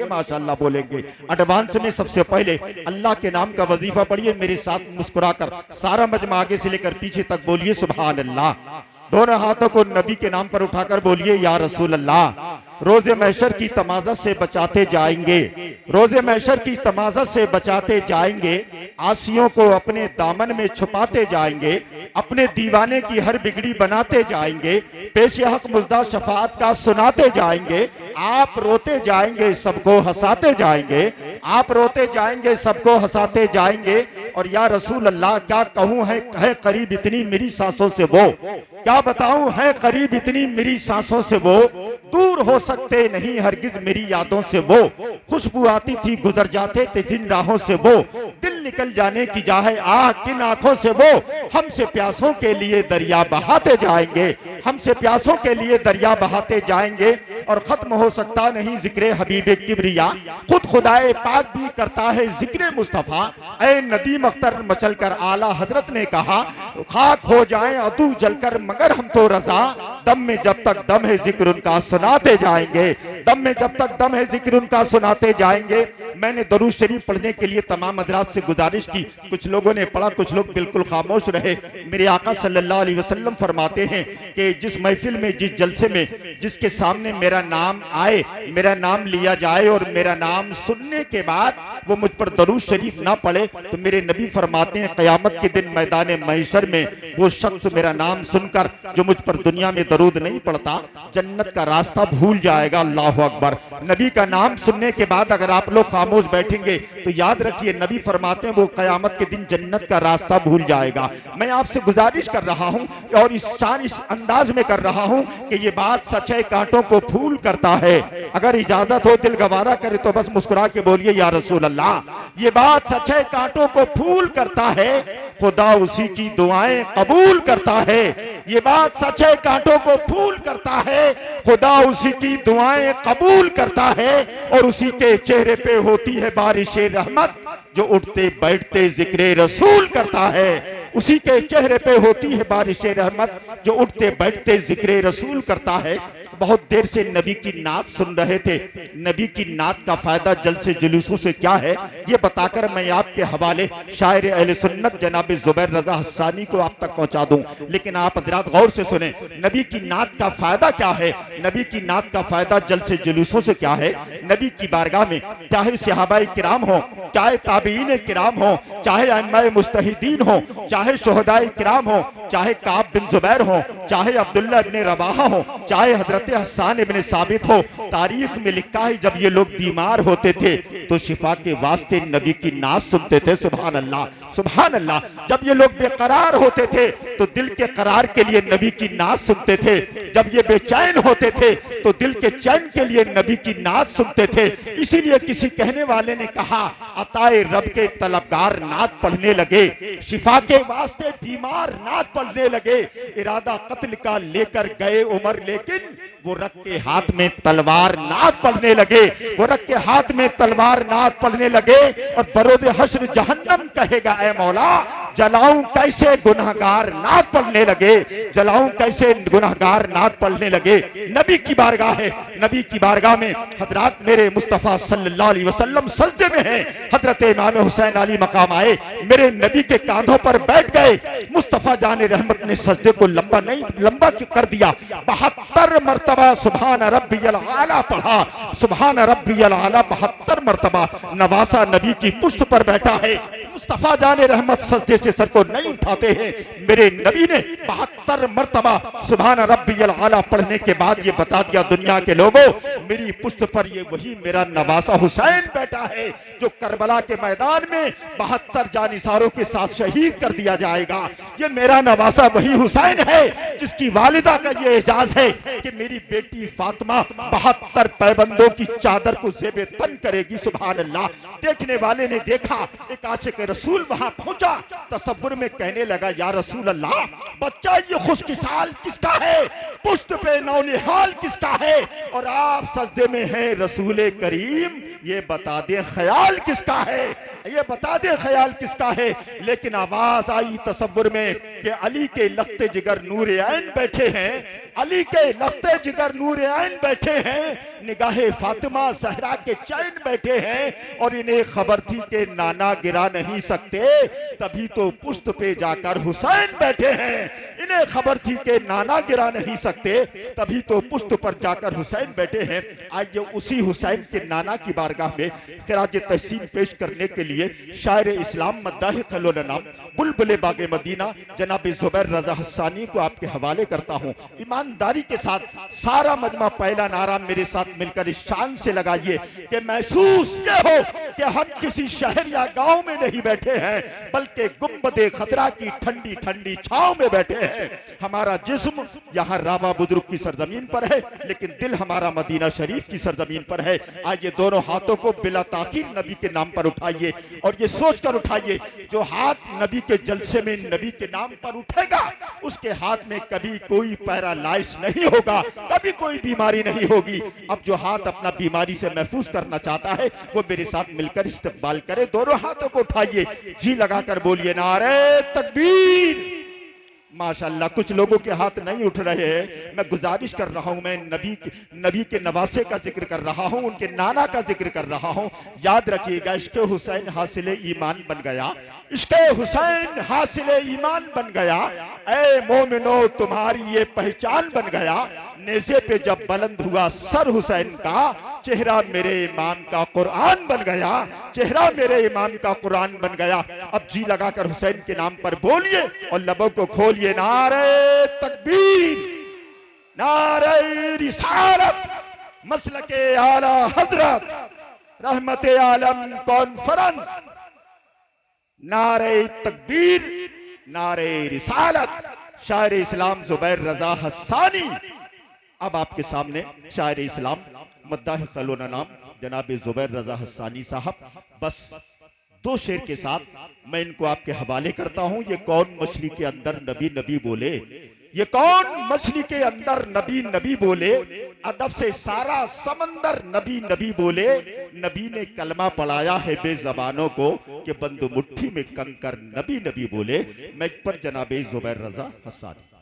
माशाल्लाह बोलेंगे। एडवांस में सबसे पहले अल्लाह के नाम का वजीफा पढ़िए मेरे साथ मुस्कुराकर, सारा मजमा आगे से लेकर पीछे तक बोलिए सुभान अल्लाह। दोनों हाथों को नबी के नाम पर उठाकर बोलिए या रसूल अल्लाह। रोजे महशर की तमाज़त से बचाते जाएंगे, रोजे महशर की तमाज़त से बचाते जाएंगे, आसियों को अपने दामन में छुपाते जाएंगे, अपने दीवाने की हर बिगड़ी बनाते जाएंगे, पेश हक मुजदा शफात का सुनाते जाएंगे। आप रोते जाएंगे सबको हंसाते जाएंगे, आप रोते जाएंगे सबको हंसाते जाएंगे। और या रसूल अल्लाह क्या कहूँ है करीब इतनी मेरी सांसों से वो, क्या बताऊं है करीब इतनी मेरी सांसों से वो, दूर हो सकते नहीं हरगिज मेरी यादों से वो, खुशबू आती थी गुजर जाते थे जिन राहों से वो, दिल निकल जाने की जाहे आह किन आंखों से वो, हमसे प्यासों के लिए दरिया बहाते जाएंगे, हमसे प्यासों के लिए दरिया बहाते जाएंगे। और खत्म हो सकता नहीं जिक्र हबीबे किबरिया, खुद खुदाए पाक भी करता है जिक्र मुस्तफा। ऐ नदीम अख्तर मचल कर आला हजरत ने कहा, खाक हो जाए अदू जलकर मगर हम तो रजा, दम में जब तक दम है जिक्र उनका सुनाते जाएंगे, दम में जब तक दम है जिक्र उनका सुनाते जाएंगे। मैंने दरूद शरीफ पढ़ने के लिए तमाम हजरात से गुजारिश की, कुछ लोगों ने पढ़ा, कुछ लोग बिल्कुल खामोश रहे। मेरे आका सल्लल्लाहु अलैहि वसल्लम फरमाते हैं कि जिस महफिल में, जिस जलसे में, जिसके सामने मेरा नाम आए, मेरा नाम लिया जाए और मेरा नाम सुनने के बाद वो मुझ पर दरूद शरीफ ना पढ़े, तो मेरे नबी फरमाते हैं क़यामत के दिन मैदान महशर में वो शख्स मेरा नाम सुनकर जो मुझ पर दुनिया में दरूद नहीं पढ़ता, जन्नत का रास्ता भूल जाएगा। अल्लाहु अकबर। नबी का नाम सुनने के बाद अगर आप लोग खामोश बैठेंगे तो याद रखिए नबी फरमाते हैं वो क़यामत के दिन जन्नत का रास्ता भूल जाएगा। मैं आपसे गुजारिश कर रहा हूं और इस अंदाज में कर रहा हूं कि ये बात सच है, कांटों को फूल करता है। अगर इजाजत हो, दिल गवारा करे तो बस मुस्कुरा के बोलिए या रसूल अल्लाह। ये बात सच है, कांटों को फूल करता है, खुदा उसी की दुआएं कबूल करता है। ये बात सच है, कांटों को फूल करता है, खुदा उसी की दुआएं कबूल करता है। और उसी के चेहरे पे होती है बारिश रहमत, जो उठते बैठते जिक्र रसूल करता है। उसी के चेहरे पे होती है बारिश रहमत, जो उठते बैठते जिक्र रसूल करता है। बहुत देर से नबी की नात सुन रहे थे। नबी की नात का फायदा जल्द से जुलूसों से क्या है, ये बताकर मैं आपके हवाले शायर अहले सुन्नत जनाब जुबैर रजा हस्सानी को आप तक पहुंचा दूं। लेकिन आप हज़रात गौर से सुने, नबी की नात का फायदा क्या है, नबी की नात का फायदा जल्द से जुलूसों से क्या है। नबी की बारगाह में चाहे सहाबाए किराम हो, चाहे ताबीन किराम हो, चाहे अइम्माए मुज्तहिदीन हो, चाहे शुहदाए किराम हो, चाहे काब बिन जुबैर हो, चाहे अब्दुल्ला इब्ने रवाहा हो, चाहे हजरत हसन इब्ने साबित हो, तारीख में लिखा है जब ये लोग बीमार होते थे तो शिफा के वास्ते नबी की नात सुनते थे। सुभान अल्लाह, सुभान अल्लाह। जब ये लोग बेकरार होते थे तो दिल के करार के लिए नबी की नात सुनते थे। जब ये बेचैन होते थे तो दिल के चैन के लिए नबी की नात सुनते थे। इसीलिए किसी कहने वाले ने कहा, अताए रब के तलबगार नात पढ़ने लगे, शिफा के वास्ते बीमार नात पढ़ने लगे। इरादा कत्ल का लेकर गए उमर, लेकिन वो रख के हाथ में तलवार नात पढ़ने लगे, वो रख के हाथ में तलवार नात पढ़ने लगे। और बरोदे हश्र जहन्नम कहेगा, ऐ मौला जलाऊं कैसे गुनहगार नात पढ़ने लगे, जलाऊं कैसे गुनहगार नात पढ़ने लगे। नबी की बारगाह है, नबी की बारगाह में हजरात मेरे मुस्तफ़ा सल्लल्लाहु अलैहि वसल्लम सजदे में हैं। हजरत इमाम हुसैन अली मकाम आए, मेरे नबी के कांधों पर बैठ गए। मुस्तफ़ा जाने रहमत ने सजदे को लंबा कर दिया। 72 मरतबा सुभान रब्बियल आला पढ़ा, सुभान रब्बियल आला 72 मरतबा। नवासा नबी की पुश्त पर बैठा है। मुस्तफ़ा जाने रहमत सजदे से सर को नहीं उठाते हैं। मेरे नबी ने 72 मरतबा सुभान रब्बियल आला पढ़ने के बाद ये बता दिया, दुनिया के लोगों मेरी पुश्त पर ये वही मेरा नवासा हुसैन बैठा है जो करबला के मैदान में 72 जानिसारों के साथ शहीद कर दिया जाएगा। ये मेरा नवासा वही हुसैन है जिसकी वालिदा का ये एजाज है कि मेरी बेटी फातिमा 72 पैबंदों की चादर को ज़ेबे तन करेगी। सुभान अल्लाह। देखने वाले ने देखा, एक आशिक रसूल वहां पहुंचा, तसव्वुर में कहने लगा, या रसूल अल्लाह बच्चा ये खुशकिसाल किसका है, पुश्त पे नौनिहाल किसका है, और आप सजदे में हैं रसूल करीम, ये बता दे ख्याल किसका है, ये बता दे ख्याल किसका है। लेकिन आवाज आई तसव्वुर में कि अली के लख्ते जिगर नूर ऐन बैठे हैं, अली के लफ्ते जिगर नूर ऐन बैठे हैं, निगाहे फातिमा सहरा के चैन बैठे हैं, और इन्हें खबर थी कि नाना गिरा नहीं सकते, तभी तो पुश्त पे जाकर हुसैन बैठे हैं। इन्हें खबर थी कि नाना गिरा नहीं सकते, तभी तो पुश्त पर जाकर हुसैन बैठे हैं। आइए उसी हुसैन के नाना की बारगाह में खिराज तहसीन पेश करने के लिए शायर इस्लाम मद्दाह खलोल नाम बुलबुल बागे मदीना जनाब जुबैर रजा हस्सानी को आपके हवाले करता हूँ। ईमानदारी के साथ सारा मजमा पहला नारा मेरे साथ मिलकर इस शान से लगाइए कि महसूस ये हो कि हम किसी शहर या गांव में नहीं बैठे हैं, बल्कि गुंबदे खतरा की ठंडी ठंडी छांव में बैठे हैं। हमारा जिस्म यहाँ रावा बुजुर्ग की सरजमीन पर है, लेकिन दिल हमारा मदीना शरीफ की सरजमीन पर है। आइए दोनों हाथों को बिला ताखीर नबी के नाम पर उठाइए और ये सोच कर उठाइए, जो हाथ नबी के जलसे में नबी के नाम पर उठेगा उसके हाथ में कभी कोई पैरालाइज नहीं होगा, कभी कोई बीमारी नहीं होगी। अब जो हाथ अपना बीमारी से महफूज करना चाहता है वो मेरे साथ मिलकर इस्तकबाल करे। दोनों हाथों को उठाइए, जी लगाकर बोलिए नारे तकबीर। माशाअल्लाह, कुछ लोगों के हाथ नहीं उठ रहे हैं। मैं गुजारिश कर रहा हूं, मैं नबी के नवासे का जिक्र कर रहा हूं, उनके नाना का जिक्र कर रहा हूं। याद रखिएगा, इश्क़ हुसैन हासिल ईमान बन गया, इश्क़ हुसैन हासिल ईमान बन गया। ऐ मोमिनो तुम्हारी ये पहचान बन गया। नेज़े पे जब बुलंद हुआ सर हुसैन का, चेहरा मेरे इमाम का कुरान बन गया, चेहरा मेरे इमाम का कुरान बन गया। अब जी लगाकर हुसैन के नाम पर बोलिए और लबों को खोलिए, नारे तकबीर, नारे रिसालत, मसलके आला हजरत, रहमते आलम कॉन्फ्रेंस, नारे तकबीर, नारे रिसालत। शायर इस्लाम जुबैर रजा हस्सानी। अब आपके सामने शायर इस्लाम मद्दाह खलोल नाम जनाब जुबैर रजा हस्सानी साहब बस दो शेर के साथ मैं इनको आपके हवाले करता हूं। ये कौन मछली के अंदर नबी नबी बोले, ये कौन मछली के अंदर नबी नबी बोले, अदब से सारा समंदर नबी नबी बोले। नबी ने कलमा पढ़ाया है बेजबानों को कि बंद मुट्ठी में कंकर नबी नबी बोले। मैं पर जनाब जुबैर रजा हस्सानी।